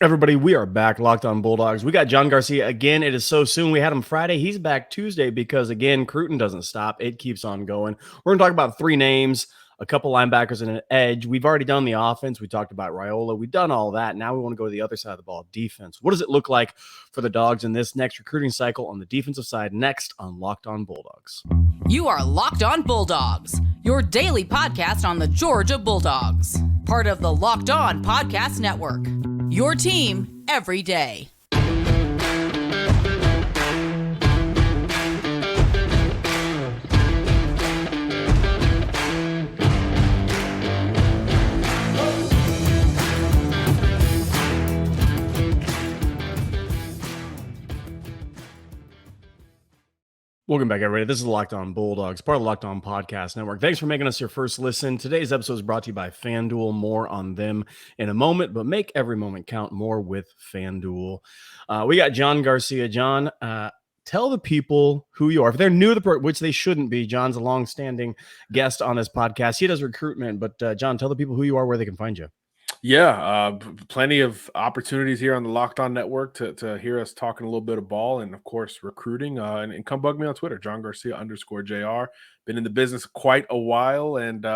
Everybody, we are back, Locked On Bulldogs. We got John Garcia again. It is so soon. We had him Friday. He's back Tuesday because, again, Cruton doesn't stop. It keeps on going. We're going to talk about three names, a couple linebackers, and an edge. We've already done the offense. We talked about Raiola. We've done all that. Now we want to go to the other side of the ball, defense. What does it look like for the Dogs in this next recruiting cycle on the defensive side? Next on Locked On Bulldogs. You are Locked On Bulldogs, your daily podcast on the Georgia Bulldogs. Part of the Locked On Podcast Network. Your team every day. Welcome back, everybody. This is Locked On Bulldogs, part of the Locked On Podcast Network. Thanks for making us your first listen. Today's episode is brought to you by FanDuel. More on them in a moment, but make every moment count more with FanDuel. We got John Garcia. John, tell the people who you are. If they're new to the program, which they shouldn't be, John's a longstanding guest on this podcast. He does recruitment, but John, tell the people who you are, where they can find you. Yeah, plenty of opportunities here on the Locked On Network to hear us talking a little bit of ball and, of course, recruiting. And come bug me on Twitter, John Garcia_JR. Been in the business quite a while, and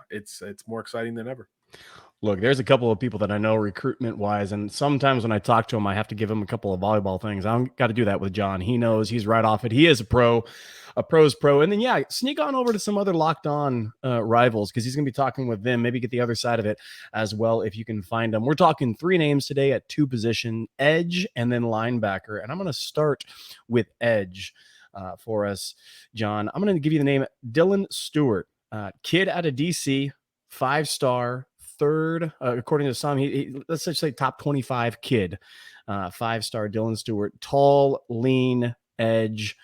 it's more exciting than ever. Look, there's a couple of people that I know recruitment-wise, and sometimes when I talk to them, I have to give them a couple of volleyball things. I don't got to do that with John. He knows. He's right off it. He is a pro's pro. And then, sneak on over to some other Locked On rivals because he's going to be talking with them, maybe get the other side of it as well if you can find them. We're talking three names today at two position, edge and then linebacker. And I'm going to start with edge for us, John. I'm going to give you the name Dylan Stewart, kid out of D.C., 5-star, third, according to some, let's just say top 25 kid, 5-star Dylan Stewart, tall, lean, edge.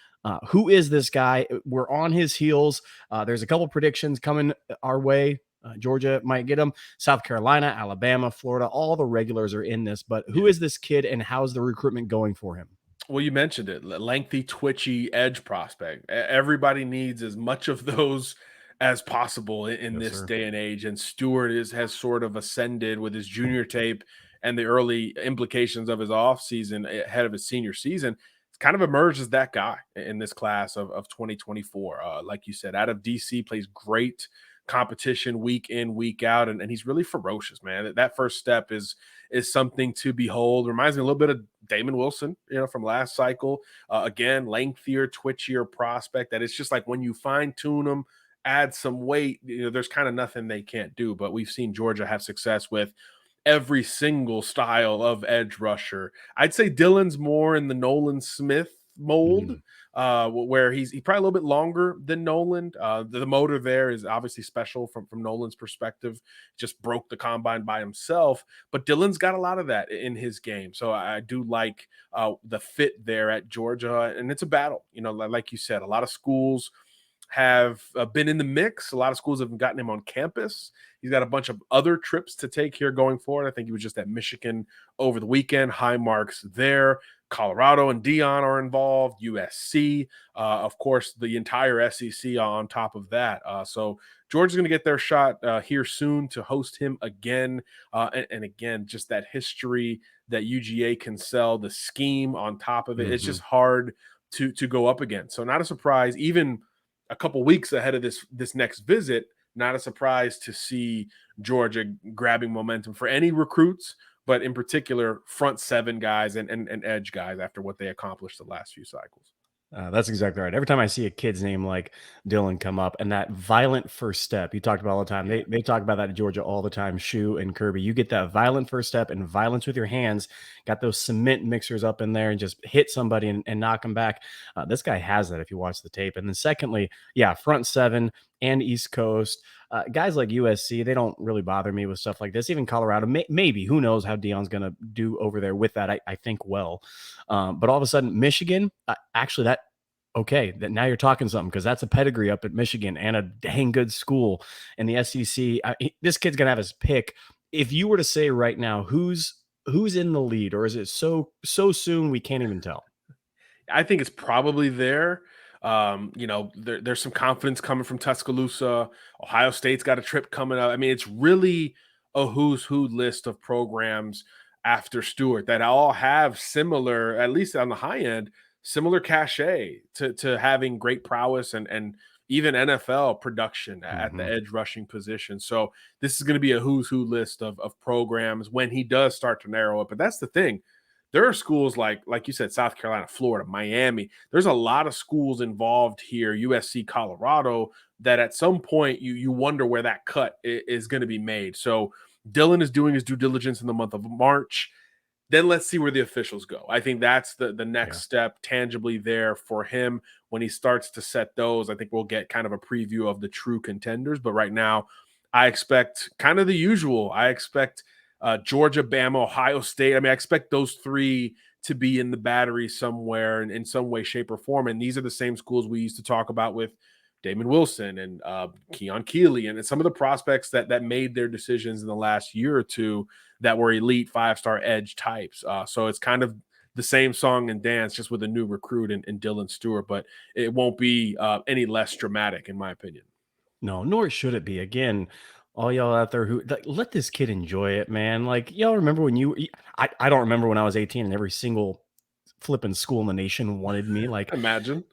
Who is this guy? We're on his heels. There's a couple predictions coming our way. Georgia might get him. South Carolina, Alabama, Florida, all the regulars are in this. But who is this kid and how's the recruitment going for him? Well, you mentioned it. Lengthy, twitchy edge prospect. Everybody needs as much of those as possible in this day and age. And Stewart has sort of ascended with his junior tape and the early implications of his offseason ahead of his senior season. It's kind of emerged as that guy in this class of 2024. Like you said, out of DC, plays great competition week in, week out, and he's really ferocious, man. That first step is something to behold. Reminds me a little bit of Damon Wilson, from last cycle. Again, lengthier, twitchier prospect that it's just like when you fine-tune them, add some weight, there's kind of nothing they can't do. But we've seen Georgia have success with every single style of edge rusher. I'd say Dylan's more in the Nolan Smith mold, where he's probably a little bit longer than Nolan. The motor there is obviously special from Nolan's perspective. Just broke the combine by himself, but Dylan's got a lot of that in his game. So I do like the fit there at Georgia, and it's a battle. Like you said, a lot of schools have been in the mix. A lot of schools have gotten him on campus. He's got a bunch of other trips to take here going forward. I think he was just at Michigan over the weekend. High marks there. Colorado and Dion are involved. USC, of course, the entire SEC on top of that. So Georgia's going to get their shot here soon to host him again. And again, just that history that UGA can sell, the scheme on top of it. It's just hard to go up against. So not a surprise, even a couple weeks ahead of this next visit, not a surprise to see Georgia grabbing momentum for any recruits, but in particular front seven guys and edge guys after what they accomplished the last few cycles. That's exactly right. Every time I see a kid's name like Dylan come up and that violent first step, you talked about all the time. They talk about that at Georgia all the time, Shu and Kirby. You get that violent first step and violence with your hands, got those cement mixers up in there and just hit somebody and knock them back. This guy has that if you watch the tape. And then secondly, front seven and East Coast. Guys like USC, they don't really bother me with stuff like this. Even Colorado, maybe. Who knows how Dion's going to do over there with that? I think well. But all of a sudden, Michigan, that now you're talking something because that's a pedigree up at Michigan and a dang good school in the SEC. This kid's going to have his pick. If you were to say right now, who's in the lead, or is it so soon we can't even tell? I think it's probably there. There's some confidence coming from Tuscaloosa. Ohio State's got a trip coming up. I mean, it's really a who's who list of programs after Stewart that all have similar, at least on the high end, similar cachet to having great prowess and even NFL production at the edge rushing position. So this is going to be a who's who list of programs when he does start to narrow it. But that's the thing. There are schools like you said, South Carolina, Florida, Miami. There's a lot of schools involved here, USC, Colorado, that at some point you wonder where that cut is going to be made. So Dylan is doing his due diligence in the month of March. Then let's see where the officials go. I think that's the next step tangibly there for him. When he starts to set those, I think we'll get kind of a preview of the true contenders. But right now, I expect kind of the usual. I expect Georgia, Bama, Ohio State. I mean, I expect those three to be in the battery somewhere in some way, shape, or form. And these are the same schools we used to talk about with Damon Wilson and Keon Keeley and some of the prospects that made their decisions in the last year or two that were elite five-star edge types. So it's kind of the same song and dance, just with a new recruit in Dylan Stewart, but it won't be any less dramatic, in my opinion. No, nor should it be. Again, all y'all out there who let this kid enjoy it, man. Like, y'all remember when I don't remember when I was 18 and every single flipping school in the nation wanted me. Like, imagine.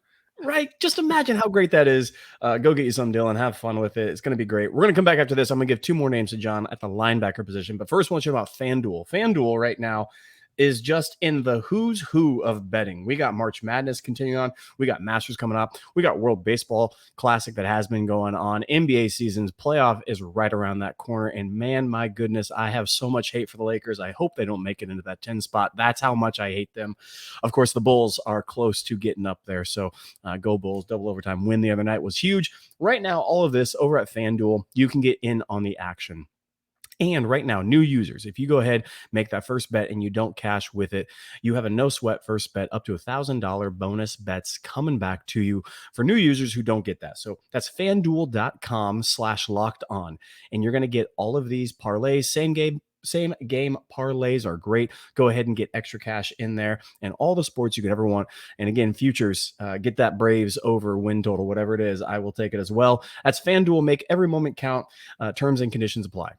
Right. Just imagine how great that is. Go get you some, Dylan. Have fun with it. It's going to be great. We're going to come back after this. I'm going to give two more names to John at the linebacker position. But first, I want you to know about FanDuel. FanDuel right now is just in the who's who of betting. We got March Madness continuing on. We got Masters coming up. We got World Baseball Classic that has been going on. NBA seasons playoff is right around that corner. And man, my goodness, I have so much hate for the Lakers. I hope they don't make it into that 10 spot. That's how much I hate them. Of course, the Bulls are close to getting up there. So go Bulls. Double overtime win the other night was huge. Right now, all of this over at FanDuel, you can get in on the action. And right now, new users, if you go ahead, make that first bet and you don't cash with it, you have a no sweat first bet up to $1,000 bonus bets coming back to you for new users who don't get that. So that's fanduel.com/locked on. And you're going to get all of these parlays, same game parlays are great. Go ahead and get extra cash in there and all the sports you could ever want. And again, futures, get that Braves over win total, whatever it is, I will take it as well. That's FanDuel. Make every moment count. Terms and conditions apply.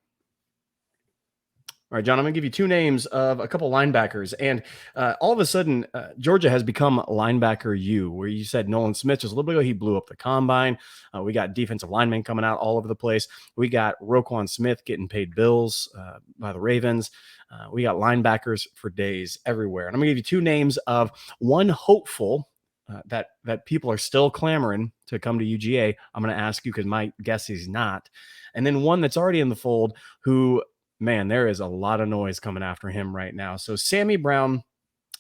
All right, John, I'm going to give you two names of a couple linebackers. And all of a sudden, Georgia has become linebacker U, where you said Nolan Smith just a little bit ago, he blew up the combine. We got defensive linemen coming out all over the place. We got Roquan Smith getting paid bills by the Ravens. We got linebackers for days everywhere. And I'm going to give you two names of one hopeful that people are still clamoring to come to UGA. I'm going to ask you because my guess is not. And then one that's already in the fold who – man, there is a lot of noise coming after him right now. So Sammy Brown,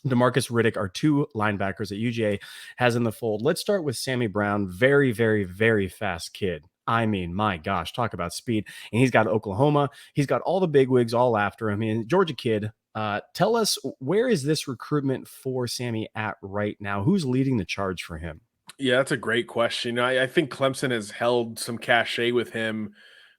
Demarcus Riddick are two linebackers that UGA has in the fold. Let's start with Sammy Brown. Very, very, very fast kid. I mean, my gosh, talk about speed. And he's got Oklahoma. He's got all the bigwigs all after him. And Georgia kid, tell us, where is this recruitment for Sammy at right now? Who's leading the charge for him? Yeah, that's a great question. I think Clemson has held some cachet with him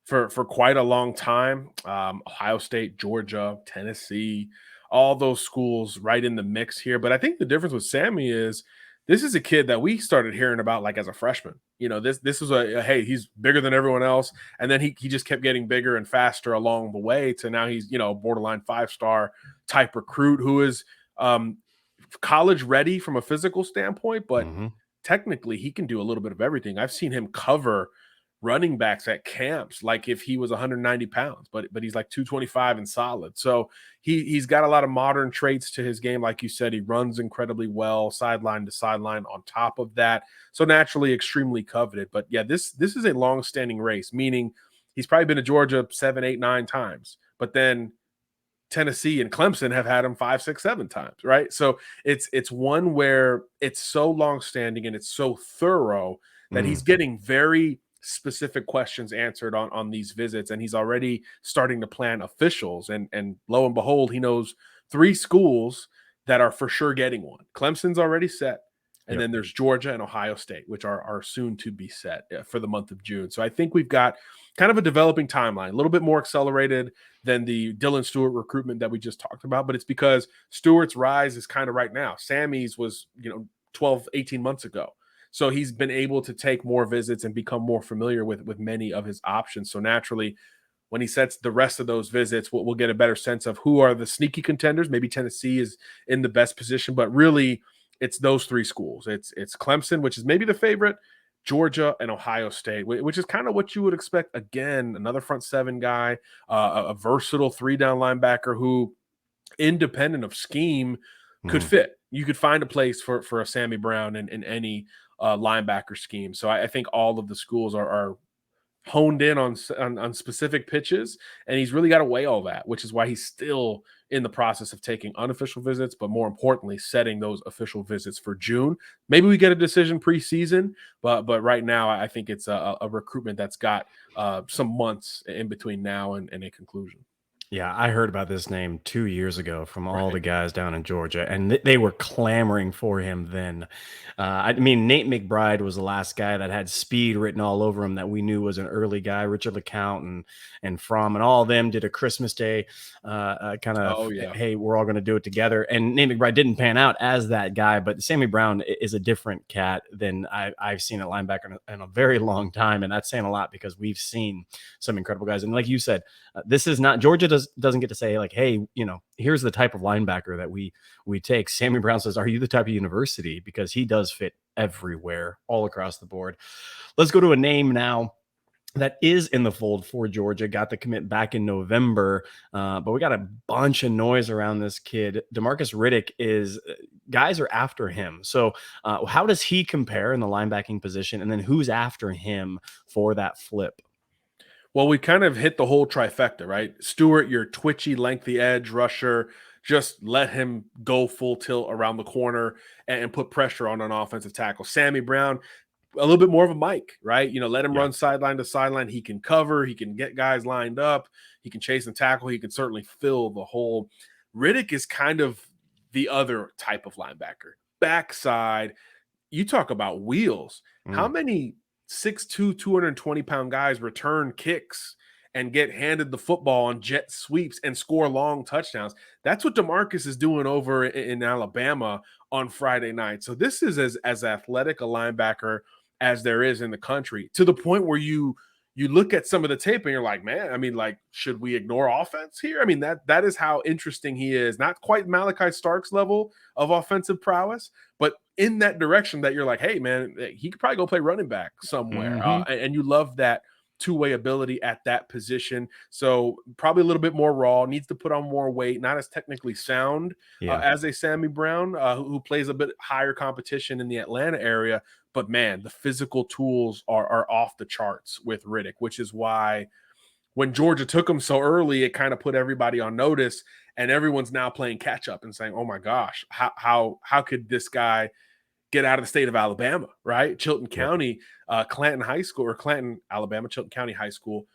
for quite a long time. Ohio State, Georgia, Tennessee, all those schools right in the mix here. But I think the difference with Sammy is this is a kid that we started hearing about like as a freshman. You know, this was hey, he's bigger than everyone else. And then he just kept getting bigger and faster along the way to now he's, borderline 5-star type recruit who is college ready from a physical standpoint, but technically he can do a little bit of everything. I've seen him cover running backs at camps like if he was 190 pounds, but he's like 225 and solid. So he's got a lot of modern traits to his game. Like you said, he runs incredibly well, sideline to sideline on top of that. So naturally extremely coveted. But yeah, this is a long-standing race, meaning he's probably been to Georgia 7, 8, 9 times, but then Tennessee and Clemson have had him 5, 6, 7 times, right? So it's one where it's so long-standing and it's so thorough that he's getting very specific questions answered on these visits, and he's already starting to plan officials, and lo and behold, he knows 3 schools that are for sure getting one. Clemson's already set, and then there's Georgia and Ohio State, which are soon to be set for the month of June. So I think we've got kind of a developing timeline, a little bit more accelerated than the Dylan Stewart recruitment that we just talked about, but it's because Stewart's rise is kind of right now. Sammy's was 12, 18 months ago. So he's been able to take more visits and become more familiar with many of his options. So naturally, when he sets the rest of those visits, we'll get a better sense of who are the sneaky contenders. Maybe Tennessee is in the best position, but really it's those three schools. It's Clemson, which is maybe the favorite, Georgia, and Ohio State, which is kind of what you would expect. Again, another front seven guy, a versatile 3-down linebacker who, independent of scheme, could fit. You could find a place for a Sammy Brown in any linebacker scheme. So I think all of the schools are honed in on specific pitches, and he's really got to weigh all that, which is why he's still in the process of taking unofficial visits, but more importantly, setting those official visits for June. Maybe we get a decision preseason, but right now I think it's a recruitment that's got some months in between now and a conclusion. Yeah, I heard about this name 2 years ago from all the guys down in Georgia, and they were clamoring for him then. I mean, Nate McBride was the last guy that had speed written all over him that we knew was an early guy. Richard LeCount and Fromm and all of them did a Christmas Day kind of, hey, we're all going to do it together. And Nate McBride didn't pan out as that guy, but Sammy Brown is a different cat than I've seen at linebacker in a very long time, and that's saying a lot because we've seen some incredible guys. And like you said, this is not Georgia doesn't get to say like, hey, here's the type of linebacker that we take. Sammy Brown says, are you the type of university? Because he does fit everywhere, all across the board. Let's go to a name now that is in the fold for Georgia. Got the commit back in November, but we got a bunch of noise around this kid. Demarcus Riddick guys are after him. So how does he compare in the linebacking position? And then who's after him for that flip? Well, we kind of hit the whole trifecta, right? Stewart, your twitchy, lengthy edge rusher, just let him go full tilt around the corner and put pressure on an offensive tackle. Sammy Brown, a little bit more of a Mike, right? Let him run sideline to sideline. He can cover. He can get guys lined up. He can chase and tackle. He can certainly fill the hole. Riddick is kind of the other type of linebacker. Backside, you talk about wheels. How many 6'2", 220-pound guys return kicks and get handed the football on jet sweeps and score long touchdowns? That's what Demarcus is doing over in Alabama on Friday night. So this is as athletic a linebacker as there is in the country, to the point where you look at some of the tape and you're like, man, I mean, like, should we ignore offense here? I mean, that is how interesting he is. Not quite Malachi Stark's level of offensive prowess, but in that direction that you're like, hey, man, he could probably go play running back somewhere. And you love that two-way ability at that position. So probably a little bit more raw, needs to put on more weight, not as technically sound as a Sammy Brown, who plays a bit higher competition in the Atlanta area. But man, the physical tools are off the charts with Riddick, which is why when Georgia took him so early, it kind of put everybody on notice, and everyone's now playing catch up and saying, oh my gosh, how could this guy get out of the state of Alabama, right? Chilton County, Clanton High School, or Clanton, Alabama, Chilton County High School.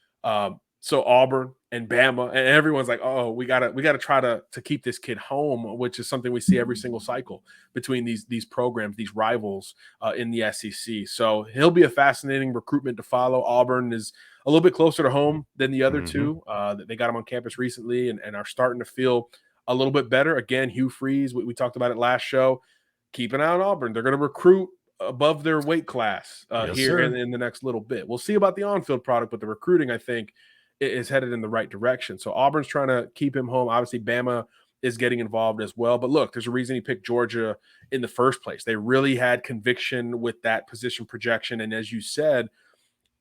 So Auburn and Bama, and everyone's like, oh, we gotta try to keep this kid home, which is something we see every single cycle between these programs, these rivals in the SEC. So he'll be a fascinating recruitment to follow. Auburn is a little bit closer to home than the other two. They got him on campus recently and are starting to feel a little bit better. Again, Hugh Freeze, we talked about it last show. Keep an eye on Auburn. They're going to recruit above their weight class in the next little bit. We'll see about the on-field product, but the recruiting, I think, is headed in the right direction. So Auburn's trying to keep him home. Obviously, Bama is getting involved as well. But look, there's a reason he picked Georgia in the first place. They really had conviction with that position projection. And as you said,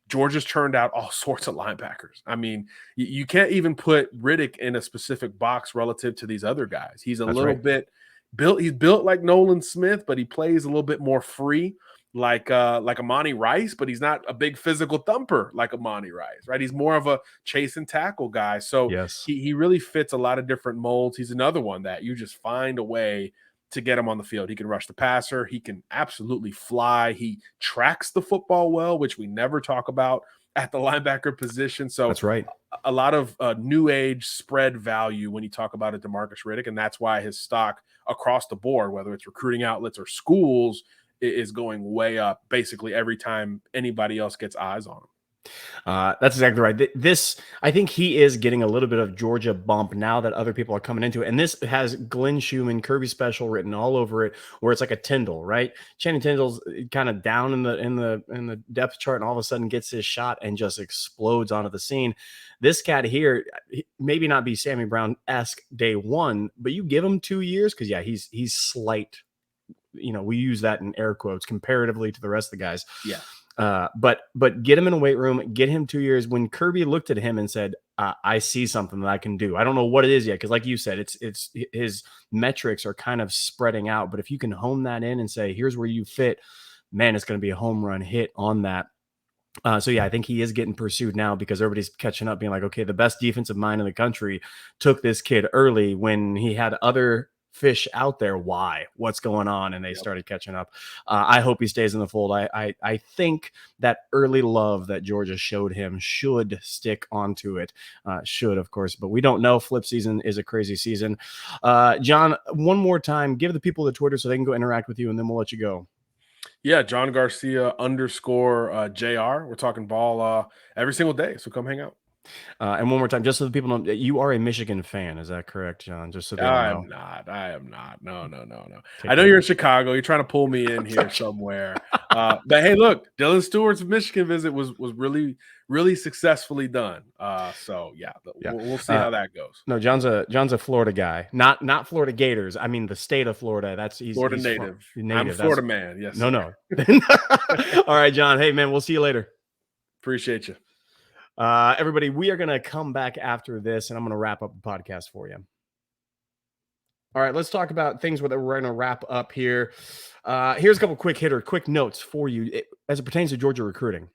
Georgia's turned out all sorts of linebackers. I mean, you can't even put Riddick in a specific box relative to these other guys. He's a little bit built. He's built like Nolan Smith, but he plays a little bit more free, like Amani Rice, but he's not a big physical thumper like Amani Rice, right? He's more of a chase and tackle guy. So he really fits a lot of different molds. He's another one that you just find a way to get him on the field. He can rush the passer. He can absolutely fly. He tracks the football well, which we never talk about at the linebacker position. So that's right. A lot of new age spread value when you talk about a Demarcus Riddick, and that's why his stock across the board, whether it's recruiting outlets or schools, is going way up basically every time anybody else gets eyes on him. That's exactly right. I think he is getting a little bit of Georgia bump now that other people are coming into it. And this has Glenn Schumann, Kirby special written all over it, where it's like a Tyndall, right? Channing Tyndall's kind of down in the depth chart, and all of a sudden gets his shot and just explodes onto the scene. This cat here, maybe not be Sammy Brown-esque day one, but you give him 2 years, because he's slight. We use that in air quotes comparatively to the rest of the guys. Yeah. But get him in a weight room, get him 2 years. When Kirby looked at him and said, I see something that I can do. I don't know what it is yet, because like you said, it's his metrics are kind of spreading out. But if you can hone that in and say, here's where you fit, man, it's going to be a home run hit on that. So yeah, I think he is getting pursued now, because everybody's catching up, being like, okay, the best defensive mind in the country took this kid early when he had other fish out there. Why? What's going on? And they started catching up. I hope he stays in the fold. I think that early love that Georgia showed him should stick onto it. Should, of course, but we don't know. Flip season is a crazy season. John, one more time, give the people the Twitter so they can go interact with you, and then we'll let you go. Yeah, John Garcia _ JR. We're talking ball every single day, so come hang out. And one more time, just so the people know, you are a Michigan fan. Is that correct, John? Just so they know. I am not. No. I know you're in Chicago. You're trying to pull me in here somewhere. But hey, look, Dylan Stewart's Michigan visit was really, really successfully done. So yeah. We'll see how that goes. No, John's a Florida guy, not Florida Gators. I mean the state of Florida. He's Florida native. I'm a Florida man. Yes. No. All right, John. Hey, man, we'll see you later. Appreciate you. Everybody, we are going to come back after this, and I'm going to wrap up the podcast for you. All right, let's talk about things that we're going to wrap up here. Here's a couple quick notes for you as it pertains to Georgia recruiting.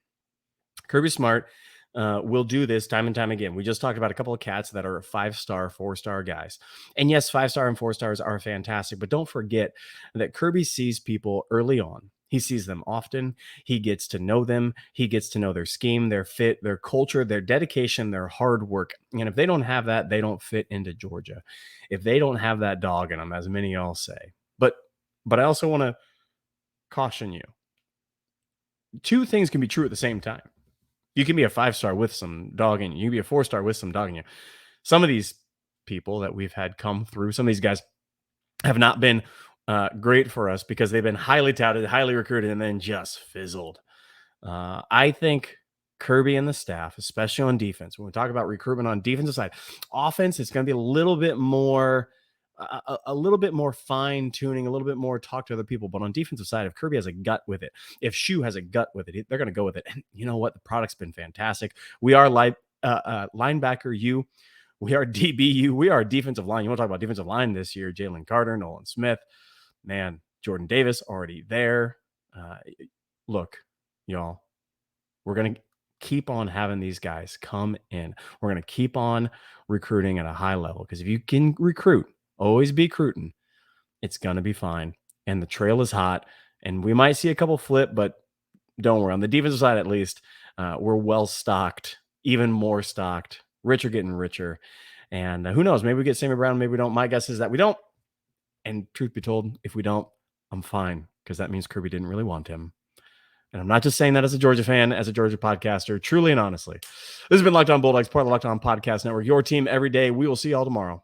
Kirby Smart will do this time and time again. We just talked about a couple of cats that are 5-star, 4-star guys. And yes, 5-star and 4-stars are fantastic, but don't forget that Kirby sees people early on. He sees them often. He gets to know them. He gets to know their scheme, their fit, their culture, their dedication, their hard work. And if they don't have that, they don't fit into Georgia. If they don't have that dog in them, as many of y'all say. But I also want to caution you. Two things can be true at the same time. You can be a 5-star with some dog in you. You can be a 4-star with some dog in you. Some of these people that we've had come through, some of these guys have not been great for us because they've been highly touted, highly recruited, and then just fizzled. I think Kirby and the staff, especially on defense, when we talk about recruitment on defensive side, offense, it's going to be a little bit more fine tuning, a little bit more talk to other people. But on defensive side, if Kirby has a gut with it, if Shu has a gut with it, they're going to go with it. And you know what? The product's been fantastic. We are linebacker U. We are DBU. We are defensive line. You want to talk about defensive line this year? Jalen Carter, Nolan Smith, man, Jordan Davis already there. Look, y'all, we're going to keep on having these guys come in. We're going to keep on recruiting at a high level, because if you can recruit, always be recruiting, it's going to be fine. And the trail is hot, and we might see a couple flip, but don't worry. On the defensive side, at least, we're well stocked, even more stocked. Rich are getting richer. And who knows? Maybe we get Sammy Brown. Maybe we don't. My guess is that we don't. And truth be told, if we don't, I'm fine, because that means Kirby didn't really want him. And I'm not just saying that as a Georgia fan, as a Georgia podcaster, truly and honestly. This has been Locked On Bulldogs, part of the Locked On Podcast Network, your team every day. We will see y'all tomorrow.